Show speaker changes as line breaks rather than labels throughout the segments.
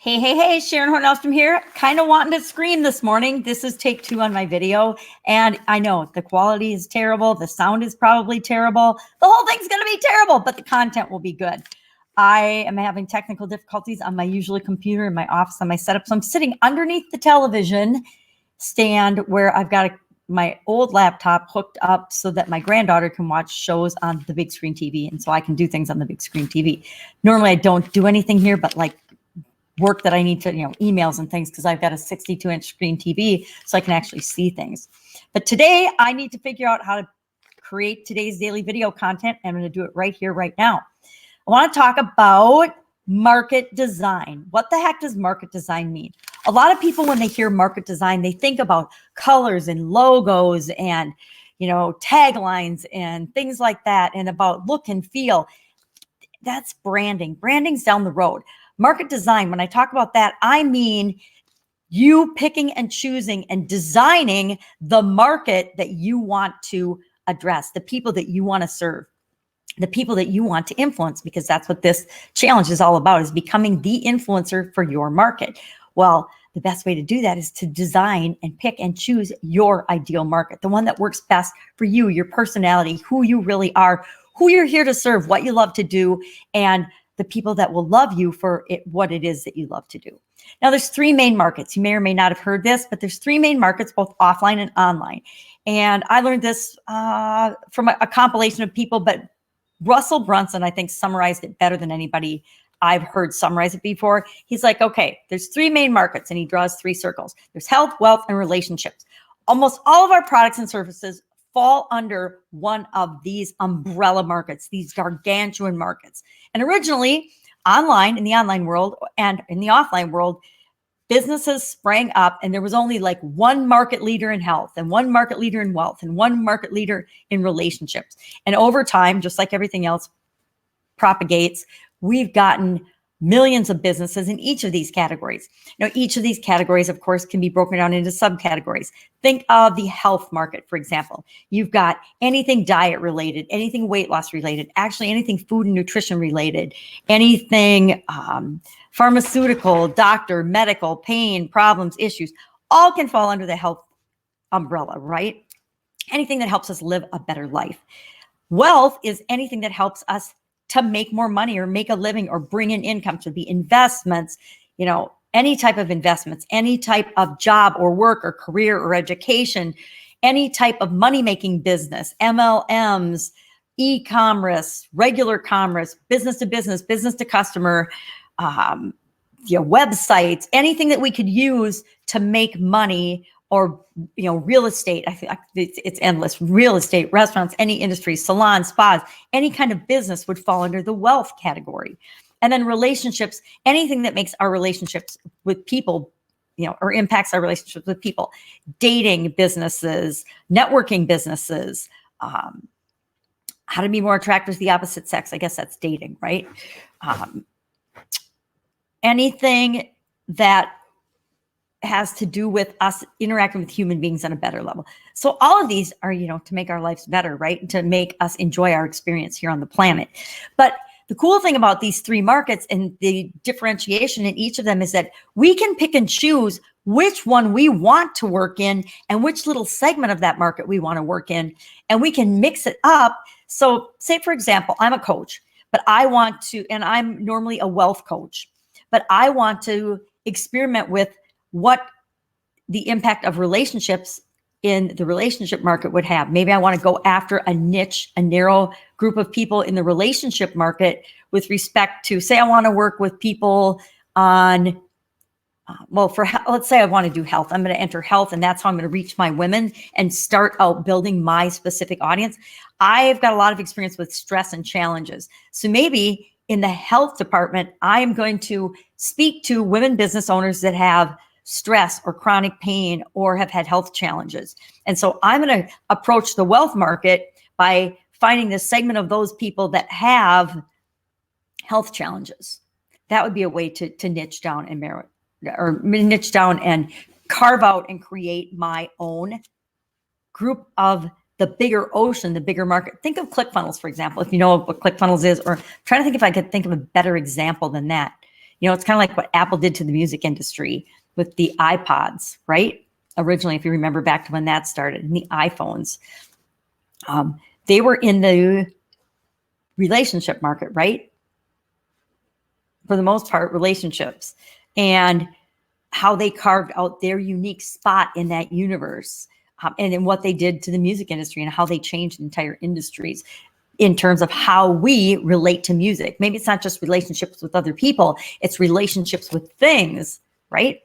Hey, Sharon Horne-Ellstrom here. Kind of wanting to scream this morning. This is take 2 on my video. And I know the quality is terrible. The sound is probably terrible. The whole thing's going to be terrible, but the content will be good. I am having technical difficulties on my usual computer in my office on my setup. So I'm sitting underneath the television stand where I've got my old laptop hooked up so that my granddaughter can watch shows on the big screen TV. And so I can do things on the big screen TV. Normally I don't do anything here, but like work that I need to, emails and things, because I've got a 62-inch screen TV so I can actually see things. But today I need to figure out how to create today's daily video content. I'm going to do it right here, right now. I want to talk about market design. What the heck does market design mean? A lot of people, when they hear market design, they think about colors and logos and, taglines and things like that, and about look and feel. That's branding. Branding's down the road. Market design, when I talk about that, I mean you picking and choosing and designing the market that you want to address, the people that you want to serve, the people that you want to influence, because that's what this challenge is all about, is becoming the influencer for your market. Well, the best way to do that is to design and pick and choose your ideal market, the one that works best for you, your personality, who you really are, who you're here to serve, what you love to do, and the people that will love you for what it is that you love to do. Now, there's 3 main markets. You may or may not have heard this, but there's 3 main markets, both offline and online. And I learned this from a compilation of people, but Russell Brunson, I think, summarized it better than anybody I've heard summarize it before. He's like, okay, there's 3 main markets, and he draws 3 circles. There's health, wealth, and relationships. Almost all of our products and services fall under one of these umbrella markets, these gargantuan markets. And originally, in the online world and in the offline world, businesses sprang up, and there was only like one market leader in health and one market leader in wealth and one market leader in relationships. And over time, just like everything else propagates, we've gotten millions of businesses in each of these categories. Now, each of these categories, of course, can be broken down into subcategories. Think of the health market, for example. You've got anything diet related, anything weight loss related, actually anything food and nutrition related, anything pharmaceutical, doctor, medical, pain, problems, issues, all can fall under the health umbrella, right? Anything that helps us live a better life. Wealth is anything that helps us to make more money or make a living or bring in income, to be investments, any type of investments, any type of job or work or career or education, any type of money-making business, MLMs, e-commerce, regular commerce, business to business, business to customer, websites, anything that we could use to make money, or real estate. I think it's endless. Real estate, restaurants, any industry, salons, spas, any kind of business would fall under the wealth category. And then relationships, anything that makes our relationships with people, or impacts our relationships with people. Dating businesses, networking businesses, how to be more attractive to the opposite sex. I guess that's dating, right? Anything that has to do with us interacting with human beings on a better level. So all of these are, to make our lives better, right? To make us enjoy our experience here on the planet. But the cool thing about these 3 markets and the differentiation in each of them is that we can pick and choose which one we want to work in and which little segment of that market we want to work in. And we can mix it up. So say, for example, I'm a coach, but and I'm normally a wealth coach, but I want to experiment with what the impact of relationships in the relationship market would have. Maybe I want to go after a niche, a narrow group of people in the relationship market with respect to, say, I want to work with people on, let's say I want to do health. I'm going to enter health, and that's how I'm going to reach my women and start out building my specific audience. I've got a lot of experience with stress and challenges. So maybe in the health department, I am going to speak to women business owners that have stress or chronic pain or have had health challenges. And so I'm going to approach the wealth market by finding the segment of those people that have health challenges. That would be a way to niche down and niche down and carve out and create my own group of the bigger ocean, the bigger market. Think of ClickFunnels, for example, if you know what ClickFunnels is, or trying to think if I could think of a better example than that. You know, it's kind of like what Apple did to the music industry with the iPods, right? Originally, if you remember back to when that started, and the iPhones. They were in the relationship market, right? For the most part, relationships, and how they carved out their unique spot in that universe, and in what they did to the music industry and how they changed entire industries in terms of how we relate to music. Maybe it's not just relationships with other people, it's relationships with things, right?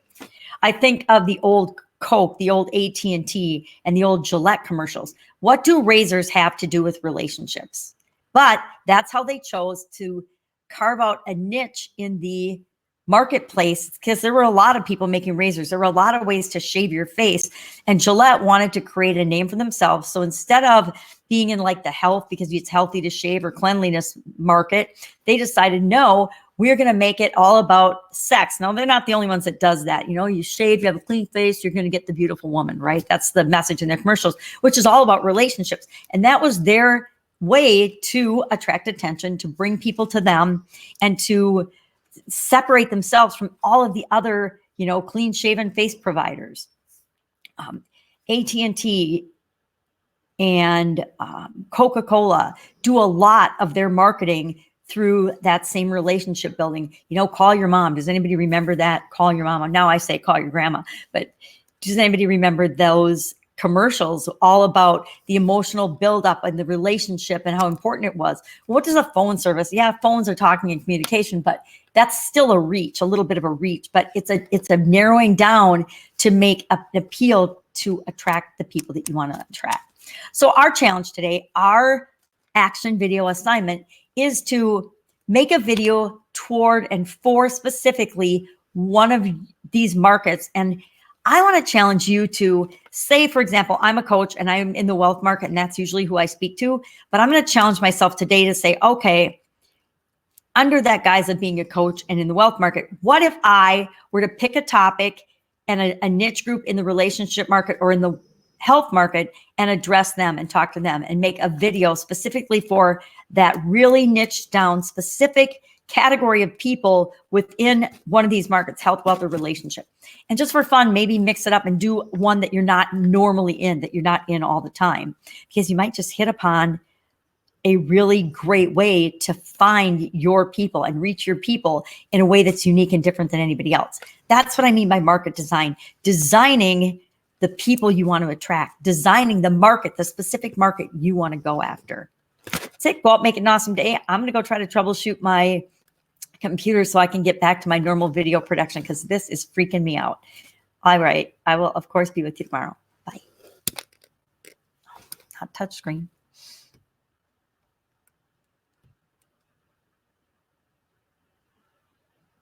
I think of the old Coke, the old AT&T, and the old Gillette commercials. What do razors have to do with relationships? But that's how they chose to carve out a niche in the marketplace, because there were a lot of people making razors. There were a lot of ways to shave your face. And Gillette wanted to create a name for themselves. So instead of being in like the health, because it's healthy to shave, or cleanliness market, they decided, no, we're going to make it all about sex. Now, they're not the only ones that does that. You know, you shave, you have a clean face, you're going to get the beautiful woman, right? That's the message in their commercials, which is all about relationships. And that was their way to attract attention, to bring people to them, and to separate themselves from all of the other, you know, clean shaven face providers. AT&T and Coca-Cola do a lot of their marketing through that same relationship building. You know, call your mom. Does anybody remember that? Call your mama. Now I say call your grandma, but does anybody remember those commercials all about the emotional buildup and the relationship and how important it was? What does a phone service? Yeah, phones are talking and communication, but that's still a reach, a little bit of a reach, but it's a narrowing down to make an appeal to attract the people that you want to attract. So our challenge today, our action video assignment, is to make a video toward and for specifically one of these markets. And I want to challenge you to say, for example, I'm a coach and I'm in the wealth market, and that's usually who I speak to, but I'm going to challenge myself today to say, okay, under that guise of being a coach and in the wealth market, what if I were to pick a topic and a niche group in the relationship market or in the health market and address them and talk to them and make a video specifically for that really niche down specific category of people within one of these markets, health, wealth, or relationship. And just for fun, maybe mix it up and do one that you're not normally in, that you're not in all the time, because you might just hit upon a really great way to find your people and reach your people in a way that's unique and different than anybody else. That's what I mean by market design. Designing the people you want to attract, designing the market, the specific market you want to go after. That's it. Go out, make it an awesome day. I'm going to go try to troubleshoot my computer so I can get back to my normal video production, because this is freaking me out. All right. I will, of course, be with you tomorrow. Bye. Hot touch screen.